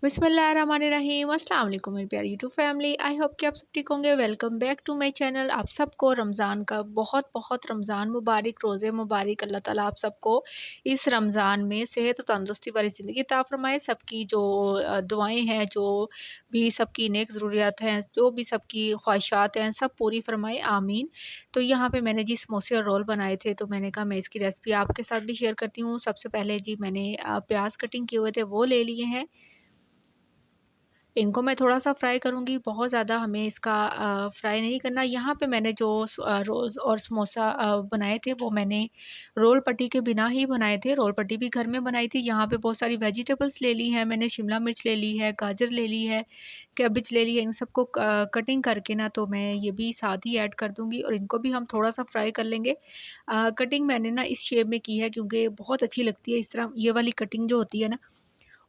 बिस्मिल्लाहिर्रहमानिर्रहीम अस्सलाम वालेकुम मेरी प्यारी यूट्यूब फैमिली। आई होप कि आप सब ठीक होंगे। Welcome back to my channel. आप सबको रमज़ान का बहुत बहुत रमज़ान मुबारक, रोज़े मुबारक। अल्लाह ताला आप सबको इस रमज़ान में सेहत और तंदुरुस्ती वाली ज़िंदगी अता फ़रमाए। सबकी जो दुआएं हैं, जो भी सबकी नेक ज़रूरियात हैं, जो भी सबकी ख्वाहिशात हैं, सब पूरी फ़रमाए, आमीन। तो यहाँ पे मैंने जी समोसे और रोल बनाए थे, तो मैंने कहा मैं इसकी रेसिपी आपके साथ भी शेयर करती हूँ। सबसे पहले जी मैंने प्याज कटिंग किए हुए थे वो ले लिए हैं। इनको मैं थोड़ा-सा फ्राई करूँगी, बहुत ज़्यादा हमें इसका फ्राई नहीं करना। यहाँ पे मैंने जो रोल्स और समोसा बनाए थे, वो मैंने रोल पट्टी के बिना ही बनाए थे। रोल पट्टी भी घर में बनाई थी। यहाँ पे बहुत सारी वेजिटेबल्स ले ली हैं मैंने, शिमला मिर्च ले ली है, गाजर ले ली है, कैबेज ले ली है। इन सबको कटिंग करके ना तो मैं ये भी साथ ही ऐड कर दूँगी और इनको भी हम थोड़ा-सा फ्राई कर लेंगे। कटिंग मैंने ना इस शेप में की है क्योंकि बहुत अच्छी लगती है इस तरह ये वाली कटिंग जो होती है ना,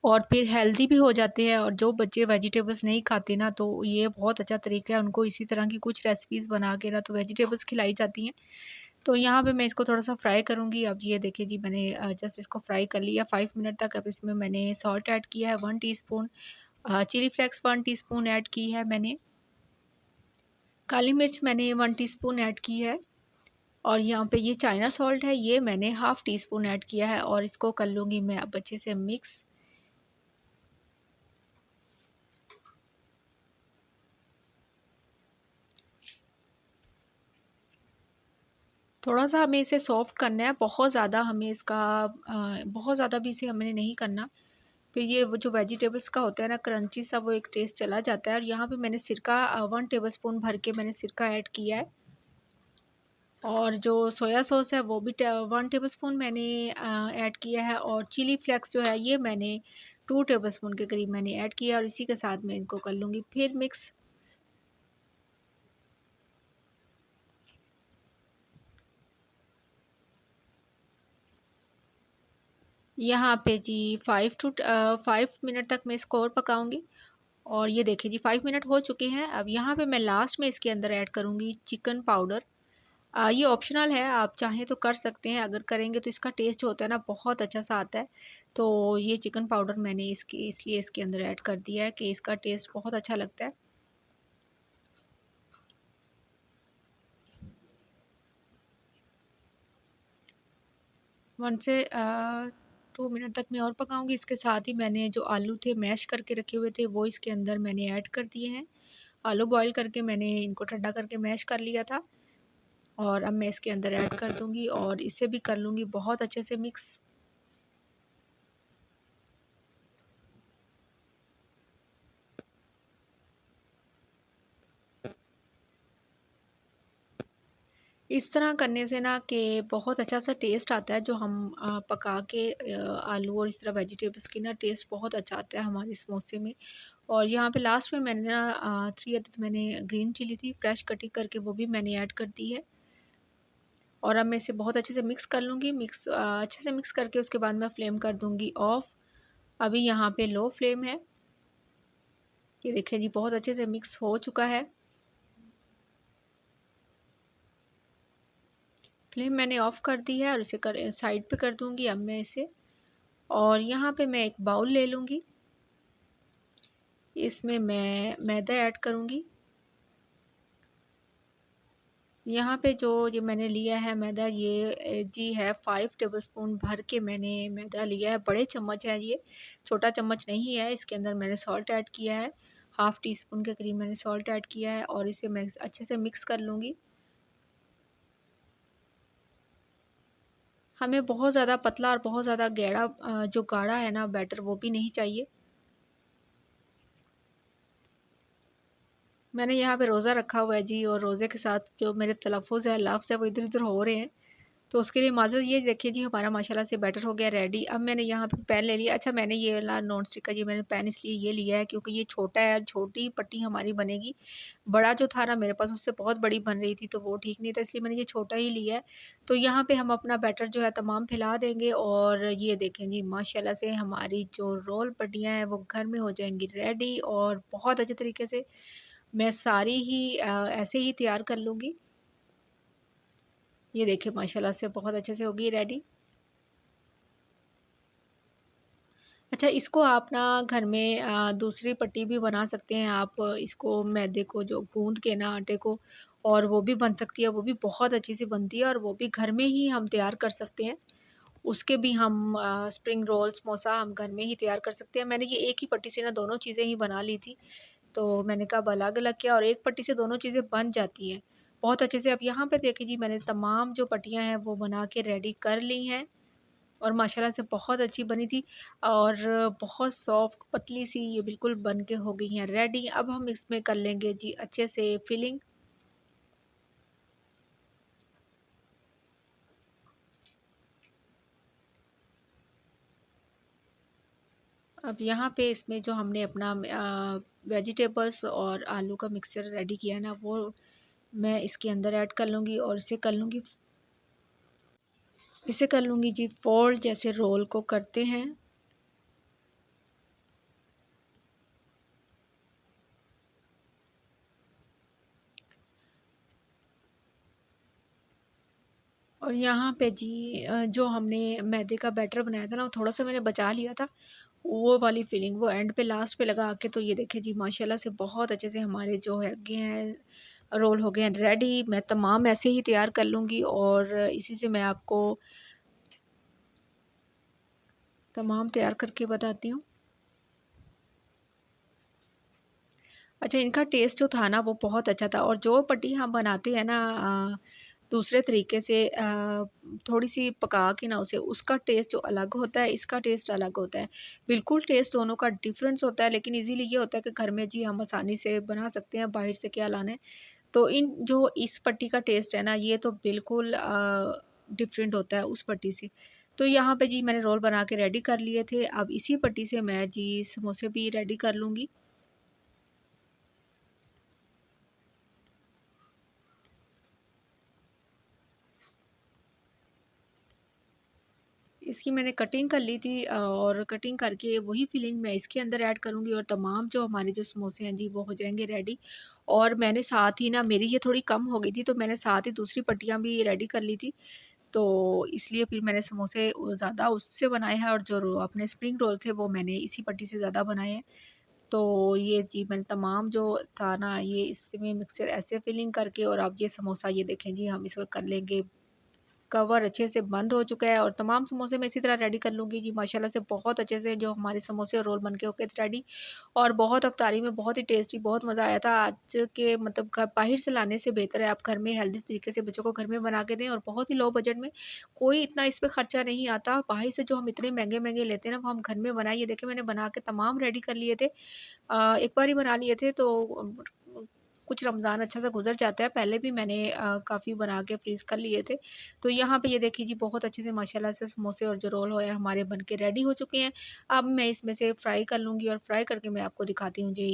और फिर हेल्दी भी हो जाते हैं। और जो बच्चे वेजिटेबल्स नहीं खाते ना, तो ये बहुत अच्छा तरीका है उनको इसी तरह की कुछ रेसिपीज़ बना के ना तो वेजिटेबल्स खिलाई जाती हैं। तो यहाँ पे मैं इसको थोड़ा-सा फ्राई करूँगी। अब ये देखिए जी मैंने जस्ट इसको फ्राई कर लिया 5 मिनट तक। अब इसमें मैंने सॉल्ट ऐड किया है 1 teaspoon, chili flakes 1 teaspoon add की है मैंने, काली मिर्च मैंने 1 टीस्पून ऐड की है, और यहाँ पे ये चाइना सॉल्ट है, ये मैंने हाफ़ टीस्पून ऐड किया है। और इसको कर लूँगी मैं अब अच्छे से मिक्स। थोड़ा-सा हमें इसे सॉफ्ट करना है, बहुत ज़्यादा हमें इसका बहुत ज़्यादा भी इसे हमने नहीं करना। फिर ये वो जो वेजिटेबल्स का होता है ना क्रंची सा, वो एक टेस्ट चला जाता है। और यहाँ पे मैंने सिरका 1 टेबलस्पून भर के मैंने सिरका ऐड किया है। और जो सोया सॉस है वो भी 1 टेबलस्पून मैंने ऐड किया है। और चिली फ्लेक्स जो है ये मैंने 2 टेबलस्पून के करीब मैंने ऐड किया है। और इसी के साथ मैं इनको कर लूँगी फिर मिक्स। यहाँ पे जी 5 मिनट तक मैं इसको और पकाऊँगी। और ये देखिए जी 5 मिनट हो चुके हैं। अब यहाँ पे मैं लास्ट में इसके अंदर ऐड करूँगी चिकन पाउडर। ये ऑप्शनल है, आप चाहें तो कर सकते हैं, अगर करेंगे तो इसका टेस्ट जो होता है ना बहुत अच्छा सा आता है। तो ये चिकन पाउडर मैंने इसकी इसलिए इसके अंदर ऐड कर दिया है कि इसका टेस्ट बहुत अच्छा लगता है। 1 से 2 मिनट तक मैं और पकाऊँगी। इसके साथ ही मैंने जो आलू थे मैश करके रखे हुए थे वो इसके अंदर मैंने ऐड कर दिए हैं। आलू बॉयल करके मैंने इनको ठंडा करके मैश कर लिया था। और अब मैं इसके अंदर ऐड कर दूँगी और इसे भी कर लूँगी बहुत अच्छे से मिक्स। इस तरह करने से ना कि बहुत अच्छा सा टेस्ट आता है। जो हम पका के आलू और इस तरह वेजिटेबल्स की ना टेस्ट बहुत अच्छा आता है हमारे समोसे में। और यहाँ पे लास्ट में मैंने ना 3 अदद मैंने ग्रीन चिली थी फ्रेश कटिंग करके, वो भी मैंने ऐड कर दी है। और अब मैं इसे बहुत अच्छे से मिक्स कर लूँगी। अच्छे से मिक्स करके उसके बाद मैं फ्लेम कर दूँगी ऑफ़। अभी यहाँ पे लो फ्लेम है। ये देखिए जी बहुत अच्छे से मिक्स हो चुका है। फ्लेम मैंने ऑफ़ कर दी है और इसे कर साइड पे कर दूँगी अब मैं इसे। और यहाँ पे मैं एक बाउल ले लूँगी। इसमें मैं मैदा ऐड करूँगी। यहाँ पे जो ये मैंने लिया है मैदा, ये जी है 5 टेबलस्पून भर के मैंने मैदा लिया है। बड़े चम्मच है ये, छोटा चम्मच नहीं है। इसके अंदर मैंने सॉल्ट ऐड किया है, हाफ़ टी स्पून के करीब मैंने सॉल्ट ऐड किया है। और इसे मैं अच्छे से मिक्स कर लूँगी। हमें बहुत ज़्यादा पतला और बहुत ज़्यादा जो गाढ़ा है ना बैटर, वो भी नहीं चाहिए। मैंने यहाँ पे रोज़ा रखा हुआ है जी, और रोज़े के साथ जो मेरे तलफ़्फ़ुज़ है, लफ्ज़ है, वो इधर-उधर हो रहे हैं। तो उसके लिए माज़रत। ये देखिए जी हमारा माशाल्लाह से बैटर हो गया रेडी। अब मैंने यहाँ पे पैन ले लिया। अच्छा, मैंने ये वाला नॉन स्टिक का ये मैंने पैन इसलिए ये लिया है क्योंकि ये छोटा है, छोटी पट्टी हमारी बनेगी। बड़ा जो था ना मेरे पास, उससे बहुत बड़ी बन रही थी, तो वो ठीक नहीं था, इसलिए मैंने ये छोटा ही लिया है। तो यहाँ पे हम अपना बैटर जो है तमाम फैला देंगे। और ये देखें जी माशाल्लाह से हमारी जो रोल पट्टियाँ हैं वो घर में हो जाएँगी रेडी। और बहुत अच्छे तरीके से मैं सारी ही ऐसे ही तैयार कर लूँगी। ये देखिए माशाल्लाह से बहुत अच्छे से हो गई रेडी। अच्छा, इसको आप ना घर में दूसरी पट्टी भी बना सकते हैं आप इसको मैदे को जो गूँद के ना आटे को, और वो भी बन सकती है, वो भी बहुत अच्छी सी बनती है और वो भी घर में ही हम तैयार कर सकते हैं। उसके भी हम स्प्रिंग रोल, समोसा हम घर में ही तैयार कर सकते हैं। मैंने ये एक ही पट्टी से ना दोनों चीज़ें ही बना ली थी, तो मैंने कहा अब अलग-अलग किया और एक पट्टी से दोनों चीज़ें बन जाती हैं, बहुत अच्छे से। अब यहाँ पे देखिए जी मैंने तमाम जो पट्टियाँ हैं वो बना के रेडी कर ली हैं और माशाल्लाह से बहुत अच्छी बनी थी और बहुत सॉफ्ट पतली-सी ये बिल्कुल बन के हो गई हैं रेडी। अब हम इसमें कर लेंगे जी अच्छे से फिलिंग। अब यहाँ पे इसमें जो हमने अपना वेजिटेबल्स और आलू का मिक्सचर रेडी किया है ना, वो मैं इसके अंदर ऐड कर लूँगी और इसे कर लूँगी जी फोल्ड, जैसे रोल को करते हैं। और यहाँ पे जी जो हमने मैदे का बैटर बनाया था ना, वो थोड़ा-सा मैंने बचा लिया था। वो वाली फिलिंग वो एंड पे लास्ट पे लगा के, तो ये देखिए जी माशाल्लाह से बहुत अच्छे से हमारे जो है गए हैं रोल हो गए हैं रेडी। मैं तमाम ऐसे ही तैयार कर लूँगी और इसी से मैं आपको तमाम तैयार करके बताती हूँ। अच्छा, इनका टेस्ट जो था ना वो बहुत अच्छा था और जो पट्टी हम बनाते हैं ना दूसरे तरीके से थोड़ी-सी पका के ना उसे, उसका टेस्ट जो अलग होता है, इसका टेस्ट अलग होता है। बिल्कुल टेस्ट दोनों का डिफ़रेंस होता है, लेकिन ईज़िली ये होता है कि घर में जी हम आसानी से बना सकते हैं, बाहर से क्या लाना है। तो इन जो इस पट्टी का टेस्ट है ना, ये तो बिल्कुल डिफ़रेंट होता है उस पट्टी से। तो यहाँ पे जी मैंने रोल बना के रेडी कर लिए थे। अब इसी पट्टी से मैं जी समोसे भी रेडी कर लूँगी। इसकी मैंने कटिंग कर ली थी और कटिंग करके वही फिलिंग मैं इसके अंदर ऐड करूँगी और तमाम जो हमारे जो समोसे हैं जी वो हो जाएँगे रेडी। और मैंने साथ ही ना, मेरी ये थोड़ी कम हो गई थी, तो मैंने साथ ही दूसरी पट्टियाँ भी रेडी कर ली थी। तो इसलिए फिर मैंने समोसे ज़्यादा उससे बनाए हैं और जो अपने स्प्रिंग रोल थे वो मैंने इसी पट्टी से ज़्यादा बनाए हैं। तो ये जी मैंने तमाम जो था ना, ये इसमें मिक्सचर ऐसे फिलिंग करके, और अब ये समोसा ये देखें जी हम इसको कर लेंगे कवर अच्छे से बंद हो चुका है और तमाम समोसे मैं इसी तरह रेडी कर लूँगी जी माशाल्लाह से। बहुत अच्छे से जो हमारे समोसे और रोल बन के हो गए थे रेडी और बहुत अफ़तारी में बहुत ही टेस्टी, बहुत मज़ा आया था। आज के मतलब घर बाहर से लाने से बेहतर है आप घर में हेल्दी तरीके से बच्चों को घर में बना के दें और बहुत ही लो बजट में, कोई इतना इस पे खर्चा नहीं आता। बाहर से जो हम इतने महँगे-महँगे लेते हैं ना, वो हम घर में बनाए। ये देखिए मैंने बना के तमाम रेडी कर लिए थे। एक बार ही बना लिए थे, तो कुछ रमज़ान अच्छा सा गुज़र जाता है। पहले भी मैंने काफ़ी बना के फ्रीज़ कर लिए थे। तो यहाँ पे ये देखिए जी बहुत अच्छे से माशाल्लाह से समोसे और जो रोल है हमारे बन के रेडी हो चुके हैं। अब मैं इसमें से फ्राई कर लूँगी और फ्राई करके मैं आपको दिखाती हूँ जी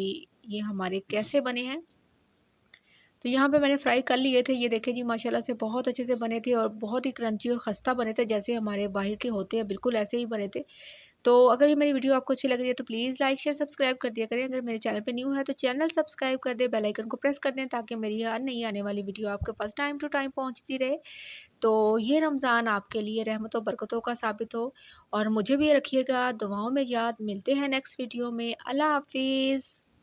ये हमारे कैसे बने हैं। तो यहाँ पे मैंने फ्राई कर लिए थे। ये देखिए जी माशाल्लाह से बहुत अच्छे से बने थे और बहुत ही क्रंची और खस्ता बने थे, जैसे हमारे बाहर के होते हैं, बिल्कुल ऐसे ही बने थे। तो अगर ये मेरी वीडियो आपको अच्छी लग रही है तो प्लीज़ लाइक, शेयर, सब्सक्राइब कर दिया करें। अगर मेरे चैनल पे न्यू है तो चैनल सब्सक्राइब कर दें, बेल आइकन को प्रेस कर दें ताकि मेरी हर नई आने वाली वीडियो आपके पास टाइम टू टाइम पहुँचती रहे। तो ये रमज़ान आपके लिए रहमतों बरकतों का साबित हो और मुझे भी रखिएगा दुआओं में याद। मिलते हैं नेक्स्ट वीडियो में। अल्लाह हाफ़िज़।